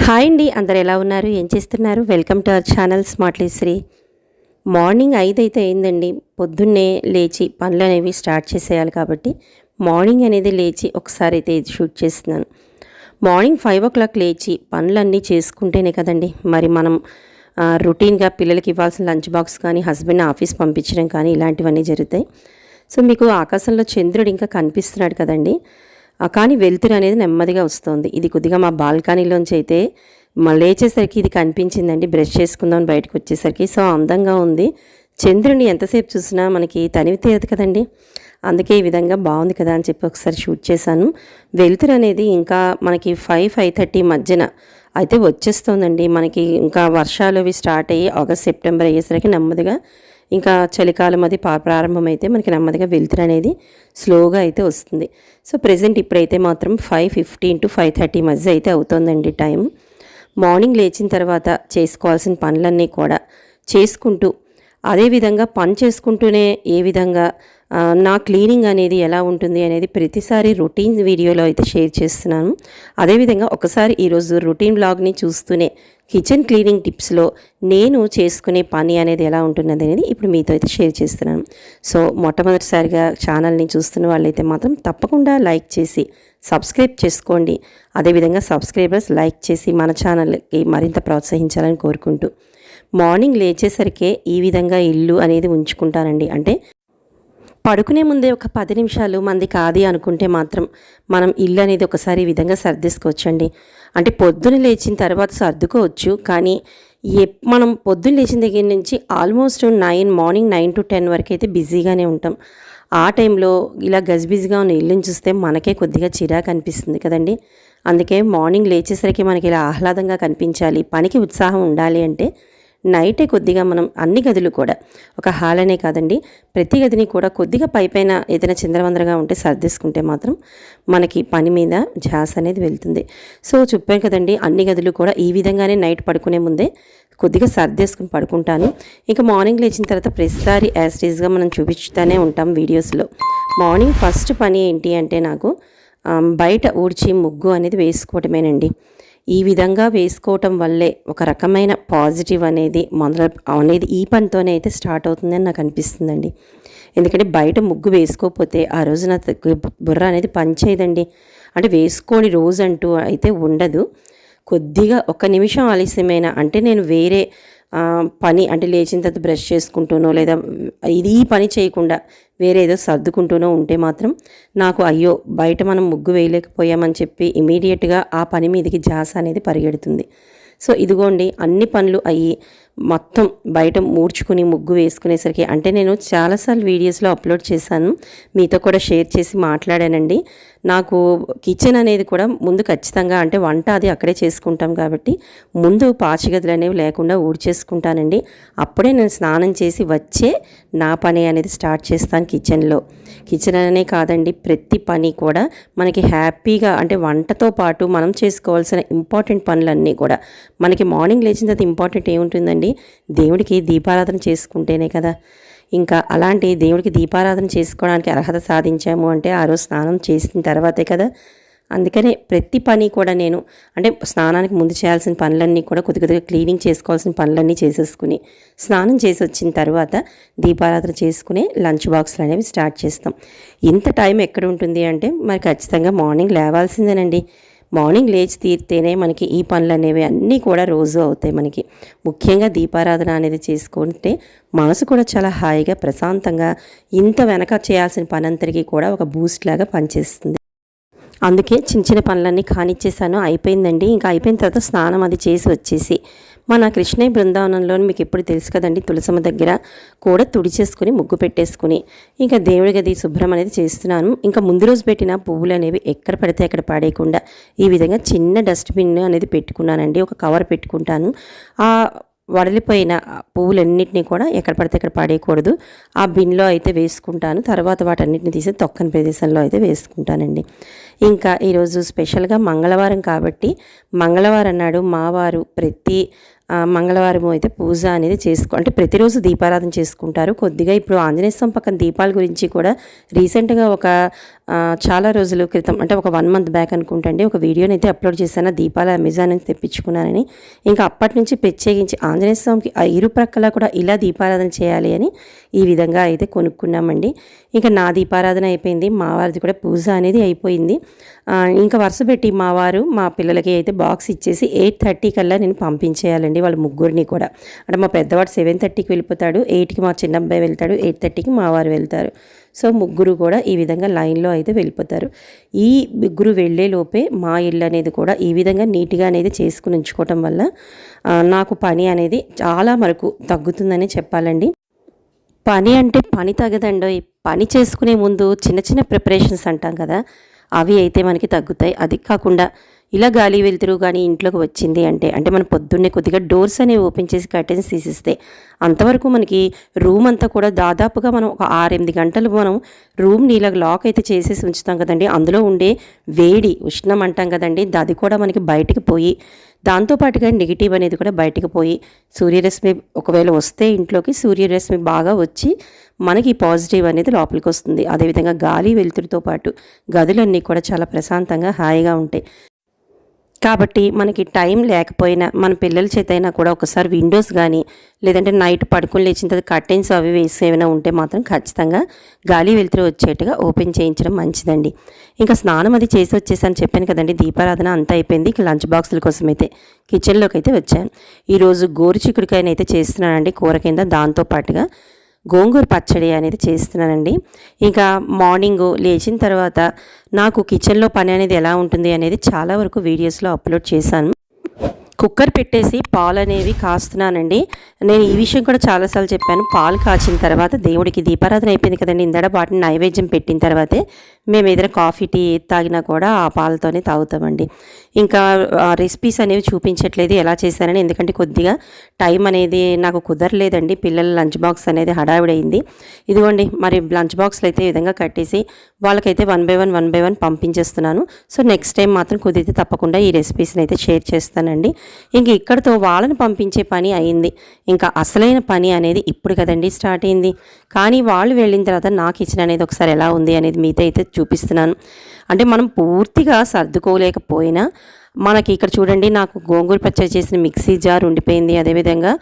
Hi అండి, అందరు ఎలా ఉన్నారు? ఏం చేస్తున్నారు? Welcome to our channel smartly Sri. Morning 5 అయితే అయిందండి. పొద్దున్నే లేచి పనులు అనేవి స్టార్ట్ చేసేయాలి కాబట్టి మార్నింగ్ అనేది లేచి ఒకసారి అయితే ఇది షూట్ చేస్తున్నాను. మార్నింగ్ 5 లేచి పనులన్నీ చేసుకుంటేనే కదండి మరి మనం రొటీన్గా పిల్లలకి ఇవ్వాల్సిన లంచ్ బాక్స్ కానీ హస్బెండ్ ఆఫీస్ పంపించడం కానీ ఇలాంటివన్నీ జరుగుతాయి. సో మీకు ఆకాశంలో చంద్రుడు ఇంకా కనిపిస్తున్నాడు కదండి. కానీ వెలుతురు అనేది నెమ్మదిగా వస్తుంది. ఇది కొద్దిగా మా బాల్కనీలోంచి అయితే లేచేసరికి ఇది కనిపించిందండి. బ్రష్ చేసుకుందామని బయటకు వచ్చేసరికి సో అందంగా ఉంది. చంద్రుడిని ఎంతసేపు చూసినా మనకి తనివి తీరదు కదండి. అందుకే ఈ విధంగా బాగుంది కదా అని చెప్పి ఒకసారి షూట్ చేశాను. వెలుతురు అనేది ఇంకా మనకి 5-5:30 మధ్యన అయితే వచ్చేస్తుందండి. మనకి ఇంకా వర్షాలు అవి స్టార్ట్ అయ్యి ఆగస్ట్ సెప్టెంబర్ అయ్యేసరికి నెమ్మదిగా ఇంకా చలికాలం అది ప్రారంభమైతే మనకి నెమ్మదిగా వెలుతురు అనేది స్లోగా అయితే వస్తుంది. సో ప్రెజెంట్ ఇప్పుడైతే మాత్రం 5:15 to 5:30 మధ్య అయితే అవుతుందండి టైం. మార్నింగ్ లేచిన తర్వాత చేసుకోవాల్సిన పనులన్నీ కూడా చేసుకుంటూ అదేవిధంగా పని చేసుకుంటూనే ఏ విధంగా నా క్లీనింగ్ అనేది ఎలా ఉంటుంది అనేది ప్రతిసారి రొటీన్ వీడియోలో అయితే షేర్ చేస్తున్నాను. అదేవిధంగా ఒకసారి ఈరోజు రొటీన్ వ్లాగ్ని చూస్తూనే కిచెన్ క్లీనింగ్ టిప్స్లో నేను చేసుకునే పని అనేది ఎలా ఉంటున్నది అనేది ఇప్పుడు మీతో అయితే షేర్ చేస్తున్నాను. సో మొట్టమొదటిసారిగా ఛానల్ని చూస్తున్న వాళ్ళైతే మాత్రం తప్పకుండా లైక్ చేసి సబ్స్క్రైబ్ చేసుకోండి. అదేవిధంగా సబ్స్క్రైబర్స్ లైక్ చేసి మన ఛానల్కి మరింత ప్రోత్సహించాలని కోరుకుంటూ మార్నింగ్ లేచేసరికే ఈ విధంగా ఇల్లు అనేది ఉంచుకుంటానండి. అంటే పడుకునే ముందే ఒక 10 నిమిషాలు మంది కాదు అనుకుంటే మాత్రం మనం ఇల్లు అనేది ఒకసారి ఈ విధంగా సర్దేసుకోవచ్చండి. అంటే పొద్దున లేచిన తర్వాత సర్దుకోవచ్చు, కానీ మనం పొద్దున్న లేచిన దగ్గర నుంచి ఆల్మోస్ట్ మార్నింగ్ 9 to 10 వరకు అయితే బిజీగానే ఉంటాం. ఆ టైంలో ఇలా గజిబిజిగా ఉన్న ఇల్లుని చూస్తే మనకే కొద్దిగా చిరాకు అనిపిస్తుంది కదండి. అందుకే మార్నింగ్ లేచేసరికి మనకి ఇలా ఆహ్లాదంగా కనిపించాలి, పనికి ఉత్సాహం ఉండాలి అంటే నైటే కొద్దిగా మనం అన్ని గదులు కూడా ఒక హాల్ అనే కాదండి ప్రతి గదిని కూడా కొద్దిగా పైపైన ఏదైనా చిందరవందరగా ఉంటే సర్దేసుకుంటే మాత్రం మనకి పని మీద ధ్యాస అనేది వెళ్తుంది. సో చెప్పాను కదండి, అన్ని గదులు కూడా ఈ విధంగానే నైట్ పడుకునే ముందే కొద్దిగా సర్దేసుకుని పడుకుంటాను. ఇంకా మార్నింగ్ లేచిన తర్వాత ప్రతిసారి యాస్టీజ్గా మనం చూపిస్తూనే ఉంటాం వీడియోస్లో. మార్నింగ్ ఫస్ట్ పని ఏంటి అంటే నాకు బయట ఊడ్చి ముగ్గు అనేది వేసుకోవటమేనండి. ఈ విధంగా వేసుకోవటం వల్లే ఒక రకమైన పాజిటివ్ అనేది అనేది ఈ పనితోనే అయితే స్టార్ట్ అవుతుందని నాకు అనిపిస్తుందండి. ఎందుకంటే బయట ముగ్గు వేసుకోకపోతే ఆ రోజు నా బుర్ర అనేది పనిచేయదండి. అంటే వేసుకోని రోజు అంటూ అయితే ఉండదు. కొద్దిగా 1 నిమిషం ఆలస్యమైన అంటే నేను వేరే పని అంటే లేచిన తర్వాత బ్రష్ చేసుకుంటూనో లేదా ఈ పని చేయకుండా వేరే ఏదో సర్దుకుంటూనో ఉంటే మాత్రం నాకు అయ్యో బయట మనం ముగ్గు వేయలేకపోయామని చెప్పి ఇమీడియట్గా ఆ పని మీదకి ధ్యాస అనేది పరిగెడుతుంది. సో ఇదిగోండి అన్ని పనులు అయ్యి మొత్తం బయట మూడ్చుకుని ముగ్గు వేసుకునేసరికి అంటే నేను చాలాసార్లు వీడియోస్లో అప్లోడ్ చేశాను, మీతో కూడా షేర్ చేసి మాట్లాడానండి. నాకు కిచెన్ అనేది కూడా ముందు ఖచ్చితంగా అంటే వంట అది అక్కడే చేసుకుంటాం కాబట్టి ముందు పాచిగదులు అనేవి లేకుండా ఊడ్చేసుకుంటానండి. అప్పుడే నేను స్నానం చేసి వచ్చే నా పని అనేది స్టార్ట్ చేస్తాను కిచెన్లో. కిచెన్ అనే కాదండి ప్రతి పని కూడా మనకి హ్యాపీగా అంటే వంటతో పాటు మనం చేసుకోవాల్సిన ఇంపార్టెంట్ పనులన్నీ కూడా మనకి మార్నింగ్ లేచిన తర్వాత ఇంపార్టెంట్ ఏముంటుందండి, దేవుడికి దీపారాధన చేసుకుంటేనే కదా. ఇంకా అలాంటి దేవుడికి దీపారాధన చేసుకోవడానికి అర్హత సాధించాము అంటే ఆ రోజు స్నానం చేసిన తర్వాతే కదా. అందుకనే ప్రతి పని కూడా నేను అంటే స్నానానికి ముందు చేయాల్సిన పనులన్నీ కూడా కొద్దిగా క్లీనింగ్ చేసుకోవాల్సిన పనులన్నీ చేసేసుకుని స్నానం చేసి వచ్చిన తర్వాత దీపారాధన చేసుకుని లంచ్ బాక్స్లు అనేవి స్టార్ట్ చేస్తాం. ఇంత టైం ఎక్కడ ఉంటుంది అంటే మరి ఖచ్చితంగా మార్నింగ్ లేవాల్సిందేనండి. మార్నింగ్ లేచి తీరితేనే మనకి ఈ పనులు అనేవి అన్నీ కూడా రోజు అవుతాయి. మనకి ముఖ్యంగా దీపారాధన అనేది చేసుకుంటే మనసు కూడా చాలా హాయిగా ప్రశాంతంగా ఇంత వెనక చేయాల్సిన పని అంతటికీ కూడా ఒక బూస్ట్ లాగా పనిచేస్తుంది. అందుకే చిన్న చిన్న పనులన్నీ కానిచ్చేసాను, అయిపోయిందండి. ఇంకా అయిపోయిన తర్వాత స్నానం అది చేసి వచ్చేసి మన కృష్ణయ్య బృందావనంలో మీకు ఎప్పుడు తెలుసు కదండి, తులసమ్మ దగ్గర కూడా తుడిచేసుకుని ముగ్గు పెట్టేసుకుని ఇంకా దేవుడి గది శుభ్రం అనేది చేస్తున్నాను. ఇంకా ముందు రోజు పెట్టిన పువ్వులు అనేవి ఎక్కడ పడితే అక్కడ పాడేయకుండా ఈ విధంగా చిన్న డస్ట్బిన్ అనేది పెట్టుకున్నానండి. ఒక కవర్ పెట్టుకుంటాను. ఆ వడలిపోయిన పువ్వులన్నింటినీ కూడా ఎక్కడ పడితే అక్కడ పడేయకూడదు, ఆ బిన్లో అయితే వేసుకుంటాను. తర్వాత వాటన్నిటిని తీసి తొక్కని ప్రదేశంలో అయితే వేసుకుంటానండి. ఇంకా ఈరోజు స్పెషల్గా మంగళవారం కాబట్టి మంగళవారం నాడు మా వారు ప్రతి మంగళవారం అయితే పూజ అనేది అంటే ప్రతిరోజు దీపారాధన చేసుకుంటారు. కొద్దిగా ఇప్పుడు ఆంజనేయ స్వామి పక్కన దీపాల గురించి కూడా రీసెంట్గా చాలా రోజుల క్రితం అంటే ఒక 1 మంత్ బ్యాక్ అనుకుంటండి ఒక వీడియోని అయితే అప్లోడ్ చేశాను. దీపాలు అమెజాన్ నుంచి తెప్పించుకున్నానని. ఇంకా అప్పటి నుంచి ప్రత్యేకించి ఆంజనేయ స్వామికి ఇరు ప్రక్కల కూడా ఇలా దీపారాధన చేయాలి అని ఈ విధంగా అయితే కొనుక్కున్నామండి. ఇంకా నా దీపారాధన అయిపోయింది, మా వారిది కూడా పూజ అనేది అయిపోయింది. ఇంకా వరుస పెట్టి మా వారు మా పిల్లలకి అయితే బాక్స్ ఇచ్చేసి 8:30 కల్లా నేను పంపించేయాలండి వాళ్ళ ముగ్గురిని కూడా. అంటే మా పెద్దవాడు 7:30కి వెళ్ళిపోతాడు, 8కి మా చిన్న అబ్బాయి వెళ్తాడు, 8:30కి మా వారు వెళ్తారు. సో ముగ్గురు కూడా ఈ విధంగా లైన్లో అయితే వెళ్ళిపోతారు. ఈ ముగ్గురు వెళ్ళే లోపే మా ఇల్లు అనేది కూడా ఈ విధంగా నీట్గా అనేది చేసుకుని ఉంచుకోవటం వల్ల నాకు పని అనేది చాలా వరకు తగ్గుతుందని చెప్పాలండి. పని అంటే పని తగ్గదండో, పని చేసుకునే ముందు చిన్న చిన్న ప్రిపరేషన్స్ అంటాం కదా, అవి అయితే మనకి తగ్గుతాయి. అది కాకుండా ఇలా గాలి వెలుతురు కానీ ఇంట్లోకి వచ్చింది అంటే మనం పొద్దున్నే కొద్దిగా డోర్స్ అనేవి ఓపెన్ చేసి కర్టెన్స్ తీసిస్తే అంతవరకు మనకి రూమ్ అంతా కూడా దాదాపుగా మనం ఒక 6-8 గంటలు మనం రూమ్ని ఇలా లాక్ అయితే చేసేసి ఉంచుతాం కదండి. అందులో ఉండే వేడి ఉష్ణం అంటాం కదండి, అది కూడా మనకి బయటికి పోయి దాంతోపాటుగా నెగిటివ్ అనేది కూడా బయటికి పోయి సూర్యరశ్మి ఒకవేళ వస్తే ఇంట్లోకి సూర్యరశ్మి బాగా వచ్చి మనకి పాజిటివ్ అనేది లోపలికి వస్తుంది. అదేవిధంగా గాలి వెలుతురుతో పాటు గదులన్నీ కూడా చాలా ప్రశాంతంగా హాయిగా ఉంటాయి. కాబట్టి మనకి టైం లేకపోయినా మన పిల్లల చేత అయినా కూడా ఒకసారి విండోస్ కానీ లేదంటే నైట్ పడుకుని లేచిన తర్వాత కర్టెన్స్ అవి వేసి ఏమైనా ఉంటే మాత్రం ఖచ్చితంగా గాలి వెలుతురు వచ్చేట్టుగా ఓపెన్ చేయించడం మంచిదండి. ఇంకా స్నానం అది చేసి వచ్చేసాను చెప్పాను కదండి, దీపారాధన అంతా అయిపోయింది. ఇక లంచ్ బాక్సుల కోసం అయితే కిచెన్లోకి అయితే వచ్చాను. ఈరోజు గోరు చిక్కుడుకాయనైతే చేస్తున్నానండి కూర కింద, దాంతోపాటుగా గోంగూర పచ్చడి అనేది చేస్తున్నానండి. ఇంకా మార్నింగ్ లేచిన తర్వాత నాకు కిచెన్లో పని అనేది ఎలా ఉంటుంది అనేది చాలా వరకు వీడియోస్లో అప్లోడ్ చేశాను. కుక్కర్ పెట్టేసి పాలు అనేవి కాస్తున్నానండి. నేను ఈ విషయం కూడా చాలాసార్లు చెప్పాను. పాలు కాచిన తర్వాత దేవుడికి దీపారాధన అయిపోయింది కదండి, ఇందడ వాటిని నైవేద్యం పెట్టిన తర్వాతే మేము ఏదైనా కాఫీ టీ తాగినా కూడా ఆ పాలతోనే తాగుతామండి. ఇంకా రెసిపీస్ అనేవి చూపించట్లేదు ఎలా చేశానని, ఎందుకంటే కొద్దిగా టైం అనేది నాకు కుదరలేదండి. పిల్లల లంచ్ బాక్స్ అనేది హడావిడైంది. ఇదిగోండి మరి లంచ్ బాక్స్లు అయితే ఈ విధంగా కట్టేసి వాళ్ళకైతే 1 by 1 పంపించేస్తున్నాను. సో నెక్స్ట్ టైం మాత్రం కుదిరితే తప్పకుండా ఈ రెసిపీస్ని అయితే షేర్ చేస్తానండి. ఇంక ఇక్కడితో వాళ్ళని పంపించే పని అయింది. ఇంకా అసలైన పని అనేది ఇప్పుడు కదండి స్టార్ట్ అయింది. కానీ వాళ్ళు వెళ్ళిన తర్వాత నా కిచెన్ అనేది ఒకసారి ఎలా ఉంది అనేది మీతో అయితే చూపిస్తున్నాను. అంటే మనం పూర్తిగా సర్దుకోలేకపోయినా మనకి ఇక్కడ చూడండి, నాకు గోంగూర పచ్చడి చేసిన మిక్సీ జార్ ఉండిపోయింది. అదేవిధంగా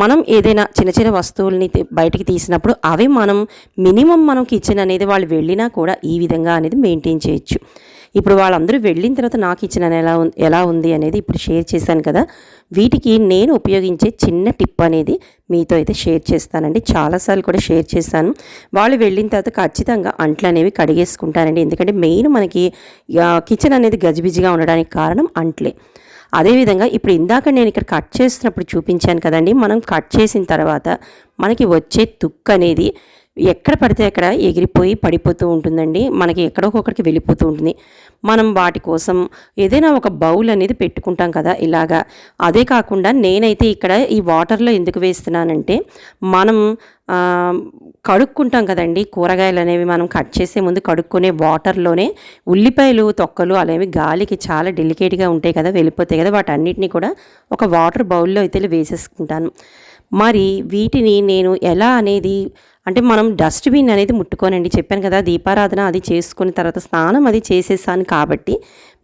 మనం ఏదైనా చిన్న చిన్న వస్తువుల్ని బయటికి తీసినప్పుడు అవి మనం కిచెన్ అనేది వాళ్ళు వెళ్ళినా కూడా ఈ విధంగా అనేది మెయింటైన్ చేయొచ్చు. ఇప్పుడు వాళ్ళందరూ వెళ్ళిన తర్వాత నా కిచెన్ అని ఎలా ఉంది అనేది ఇప్పుడు షేర్ చేశాను కదా. వీటికి నేను ఉపయోగించే చిన్న టిప్ అనేది మీతో అయితే షేర్ చేస్తానండి. చాలాసార్లు కూడా షేర్ చేశాను. వాళ్ళు వెళ్ళిన తర్వాత ఖచ్చితంగా అంట్లు అనేవి కడిగేసుకుంటానండి. ఎందుకంటే మెయిన్ మనకి కిచెన్ అనేది గజిబిజిగా ఉండడానికి కారణం అంట్లే. అదేవిధంగా ఇప్పుడు ఇందాక నేను ఇక్కడ కట్ చేస్తున్నప్పుడు చూపించాను కదండి, మనం కట్ చేసిన తర్వాత మనకి వచ్చే తుక్కు అనేది ఎక్కడ పడితే అక్కడ ఎగిరిపోయి పడిపోతూ ఉంటుందండి. మనకి ఎక్కడొకక్కడికి వెళ్ళిపోతూ ఉంటుంది. మనం వాటి కోసం ఏదైనా ఒక బౌల్ అనేది పెట్టుకుంటాం కదా ఇలాగా. అదే కాకుండా నేనైతే ఇక్కడ ఈ వాటర్లో ఎందుకు వేస్తున్నానంటే, మనం కడుక్కుంటాం కదండి కూరగాయలు అనేవి, మనం కట్ చేసే ముందు కడుక్కునే వాటర్లోనే ఉల్లిపాయలు తొక్కలు అనేవి గాలికి చాలా డెలికేట్గా ఉంటాయి కదా, వెళ్ళిపోతాయి కదా, వాటన్నిటిని కూడా ఒక వాటర్ బౌల్లో అయితే వేసేసుకుంటాను. మరి వీటిని నేను ఎలా అనేది అంటే మనం డస్ట్బిన్ అనేది ముట్టుకోనండి. చెప్పాను కదా దీపారాధన అది చేసుకున్న తర్వాత స్నానం అది చేసేసాను కాబట్టి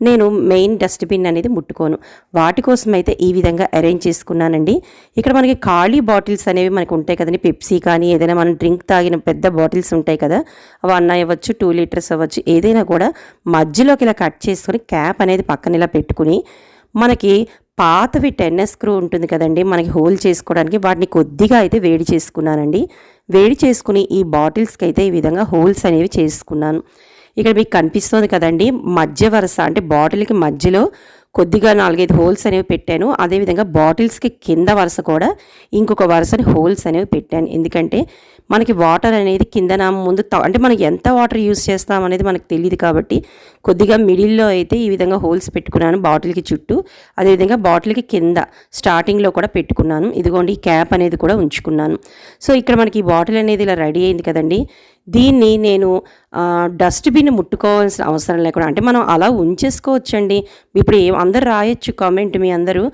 నేను మెయిన్ డస్ట్బిన్ అనేది ముట్టుకోను. వాటి కోసం అయితే ఈ విధంగా అరేంజ్ చేసుకున్నానండి. ఇక్కడ మనకి ఖాళీ బాటిల్స్ అనేవి మనకు ఉంటాయి కదండి, పెప్సీ కానీ ఏదైనా మనం డ్రింక్ తాగిన పెద్ద బాటిల్స్ ఉంటాయి కదా, 1 అవ్వచ్చు 2 లీటర్స్ అవ్వచ్చు, ఏదైనా కూడా మధ్యలోకి ఇలా కట్ చేసుకొని క్యాప్ అనేది పక్కన ఇలా పెట్టుకుని మనకి పాతవి 10S స్క్రూ ఉంటుంది కదండి మనకి హోల్ చేసుకోవడానికి, వాటిని కొద్దిగా అయితే వేడి చేసుకున్నానండి. వేడి చేసుకుని ఈ బాటిల్స్కి అయితే ఈ విధంగా హోల్స్ అనేవి చేసుకున్నాను. ఇక్కడ మీకు కనిపిస్తుంది కదండి మధ్య వరుస అంటే బాటిల్కి మధ్యలో కొద్దిగా 4-5 హోల్స్ అనేవి పెట్టాను. అదేవిధంగా బాటిల్స్కి కింద వరుస కూడా ఇంకొక వరుసని హోల్స్ అనేవి పెట్టాను. ఎందుకంటే మనకి వాటర్ అనేది కిందన ముందు అంటే మనం ఎంత వాటర్ యూస్ చేస్తాం అనేది మనకు తెలియదు కాబట్టి కొద్దిగా మిడిల్లో అయితే ఈ విధంగా హోల్స్ పెట్టుకున్నాను బాటిల్కి చుట్టూ. అదేవిధంగా బాటిల్కి కింద స్టార్టింగ్లో కూడా పెట్టుకున్నాను. ఇదిగోండి ఈ క్యాప్ అనేది కూడా ఉంచుకున్నాను. సో ఇక్కడ మనకి ఈ బాటిల్ అనేది ఇలా రెడీ అయింది కదండి. దీన్ని నేను డస్ట్బిన్ ముట్టుకోవాల్సిన అవసరం లేకుండా, అంటే మనం అలా ఉంచేసుకోవచ్చండి. ఇప్పుడు అందరు రాయొచ్చు కామెంట్, మీ అందరూ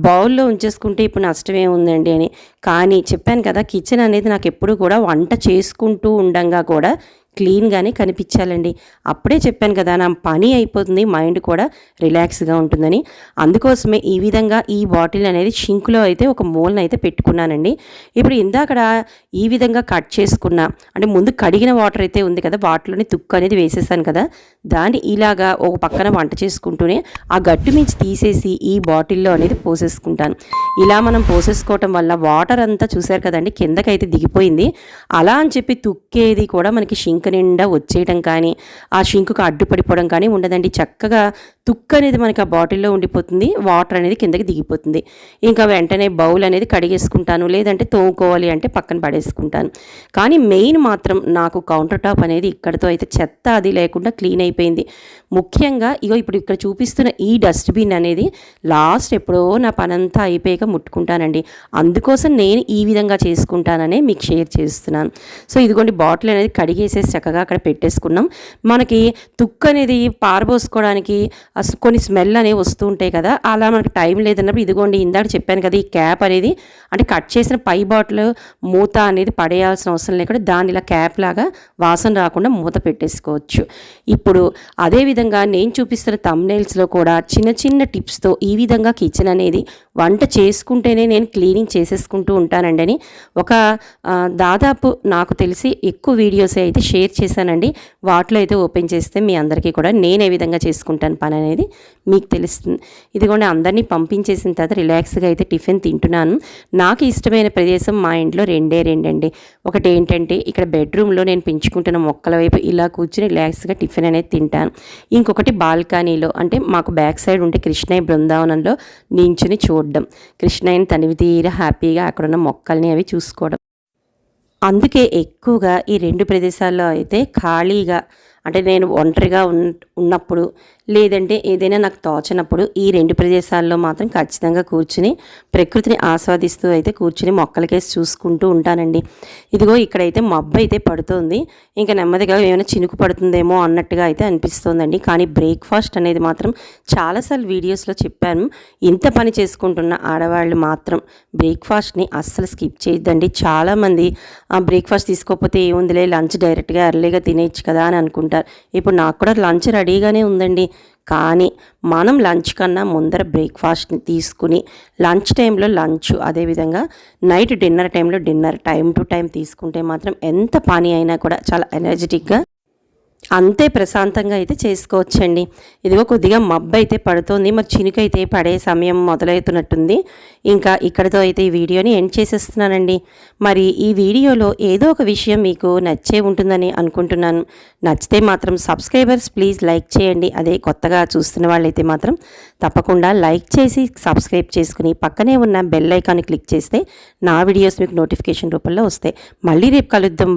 బౌల్లో ఉంచేసుకుంటే ఇప్పుడు నష్టమే ఉందండి అని. కానీ చెప్పాను కదా, కిచెన్ అనేది నాకు ఎప్పుడు కూడా వంట చేసుకుంటూ ఉండంగా కూడా క్లీన్గానే కనిపించాలండి. అప్పుడే చెప్పాను కదా, నా పని అయిపోతుంది, మైండ్ కూడా రిలాక్స్గా ఉంటుందని. అందుకోసమే ఈ విధంగా ఈ బాటిల్ అనేది షింక్లో అయితే ఒక మూలన అయితే పెట్టుకున్నానండి. ఇప్పుడు ఇందాకడ ఈ విధంగా కట్ చేసుకున్న, అంటే ముందు కడిగిన వాటర్ అయితే ఉంది కదా, వాటిలోని తుక్కు అనేది వేసేసాను కదా, దాన్ని ఇలాగా ఒక పక్కన వంట చేసుకుంటూనే ఆ గట్టు మించి తీసేసి ఈ బాటిల్లో అనేది పోసేసుకుంటాను. ఇలా మనం పోసేసుకోవటం వల్ల వాటర్ అంతా చూసారు కదండి కిందకైతే దిగిపోయింది. అలా అని చెప్పి తుక్కేది కూడా మనకి షింక్ నిండా వచ్చేయడం కానీ ఆ షింకుకు అడ్డుపడిపోవడం కానీ ఉండదండి. చక్కగా తుక్కు అనేది మనకి ఆ బాటిల్లో ఉండిపోతుంది, వాటర్ అనేది కిందకి దిగిపోతుంది. ఇంకా వెంటనే బౌల్ అనేది కడిగేసుకుంటాను, లేదంటే తోముకోవాలి అంటే పక్కన పడేసుకుంటాను. కానీ మెయిన్ మాత్రం నాకు కౌంటర్ టాప్ అనేది ఇక్కడితో అయితే చెత్త అది లేకుండా క్లీన్ అయిపోయింది. ముఖ్యంగా ఇప్పుడు ఇక్కడ చూపిస్తున్న ఈ డస్ట్బిన్ అనేది లాస్ట్ ఎప్పుడో నా పనంతా అయిపోయాక ముట్టుకుంటానండి. అందుకోసం నేను ఈ విధంగా చేసుకుంటాననే మీకు షేర్ చేస్తున్నాను. సో ఇదిగోండి బాటిల్ అనేది కడిగేసేసి చక్కగా అక్కడ పెట్టేసుకున్నాం. మనకి తుక్కు అనేది పారబోసుకోవడానికి కొన్ని స్మెల్ అనేవి వస్తూ ఉంటాయి కదా, అలా మనకి టైం లేదన్నప్పుడు ఇదిగోండి ఇందాక చెప్పాను కదా, ఈ క్యాప్ అనేది అంటే కట్ చేసిన పై బాటిల్ మూత అనేది పడేయాల్సిన అవసరం లేకుండా దాన్ని ఇలా క్యాప్ లాగా వాసన రాకుండా మూత పెట్టేసుకోవచ్చు. ఇప్పుడు అదేవిధంగా నేను చూపిస్తున్న థంబ్నెయిల్స్లో కూడా చిన్న చిన్న టిప్స్తో ఈ విధంగా కిచెన్ అనేది వంట చేసుకుంటేనే నేను క్లీనింగ్ చేసేసుకుంటూ ఉంటానండి అని ఒక దాదాపు నాకు తెలిసి ఎక్కువ వీడియోస్ అయితే షేర్ చేశానండి. వాటిలో అయితే ఓపెన్ చేస్తే మీ అందరికీ కూడా నేను ఏ విధంగా చేసుకుంటాను పని అనేది మీకు తెలుస్తుంది. ఇదిగోండి అందరినీ పంపించేసిన తర్వాత రిలాక్స్గా అయితే టిఫిన్ తింటున్నాను. నాకు ఇష్టమైన ప్రదేశం మా ఇంట్లో రెండే అండి. ఒకటి ఏంటంటే ఇక్కడ బెడ్రూమ్లో నేను పెంచుకుంటున్న మొక్కల వైపు ఇలా కూర్చుని రిలాక్స్గా టిఫిన్ అనేది తింటాను. ఇంకొకటి బాల్కనీలో, అంటే మాకు బ్యాక్ సైడ్ ఉంటే కృష్ణయ్య బృందావనంలో నించుని చూడడం, కృష్ణయ్యని తనివి తీరా హ్యాపీగా అక్కడున్న మొక్కల్ని అవి చూసుకోవడం. అందుకే ఎక్కువగా ఈ రెండు ప్రదేశాల్లో అయితే ఖాళీగా, అంటే నేను ఒంటరిగా ఉన్నప్పుడు లేదంటే ఏదైనా నాకు తోచనప్పుడు ఈ రెండు ప్రదేశాల్లో మాత్రం ఖచ్చితంగా కూర్చుని ప్రకృతిని ఆస్వాదిస్తూ అయితే కూర్చుని మొక్కలకేసి చూసుకుంటూ ఉంటానండి. ఇదిగో ఇక్కడైతే మబ్బు అయితే పడుతుంది, ఇంకా నెమ్మదిగా ఏమైనా చినుకు పడుతుందేమో అన్నట్టుగా అయితే అనిపిస్తోందండి. కానీ బ్రేక్ఫాస్ట్ అనేది మాత్రం చాలాసార్లు వీడియోస్లో చెప్పాను, ఇంత పని చేసుకుంటున్న ఆడవాళ్ళు మాత్రం బ్రేక్ఫాస్ట్ని అస్సలు స్కిప్ చేయొద్దండి. చాలామంది బ్రేక్ఫాస్ట్ తీసుకోకపోతే ఏముందిలే, లంచ్ డైరెక్ట్గా ఎర్లీగా తినేయచ్చు కదా అని అనుకుంటారు. ఇప్పుడు నాకు కూడా లంచ్ రెడీగానే ఉందండి. కానీ మనం లంచ్ కన్నా ముందర బ్రేక్ఫాస్ట్ని తీసుకుని లంచ్ టైంలో లంచ్, అదేవిధంగా నైట్ డిన్నర్ టైంలో డిన్నర్ టైం టు టైం తీసుకుంటే మాత్రం ఎంత పని అయినా కూడా చాలా ఎనర్జెటిక్గా అంతే ప్రశాంతంగా అయితే చేసుకోవచ్చండి. ఇదిగో కొద్దిగా మబ్బు అయితే పడుతుంది, మరి చినుకైతే పడే సమయం మొదలవుతున్నట్టుంది. ఇంకా ఇక్కడితో అయితే ఈ వీడియోని ఎండ్ చేసేస్తున్నానండి. మరి ఈ వీడియోలో ఏదో ఒక విషయం మీకు నచ్చే ఉంటుందని అనుకుంటున్నాను. నచ్చితే మాత్రం సబ్స్క్రైబర్స్ ప్లీజ్ లైక్ చేయండి. అదే కొత్తగా చూస్తున్న వాళ్ళైతే మాత్రం తప్పకుండా లైక్ చేసి సబ్స్క్రైబ్ చేసుకుని పక్కనే ఉన్న బెల్ ఐకాన్ని క్లిక్ చేస్తే నా వీడియోస్ మీకు నోటిఫికేషన్ రూపంలో వస్తాయి. మళ్ళీ రేపు కలుద్దాం.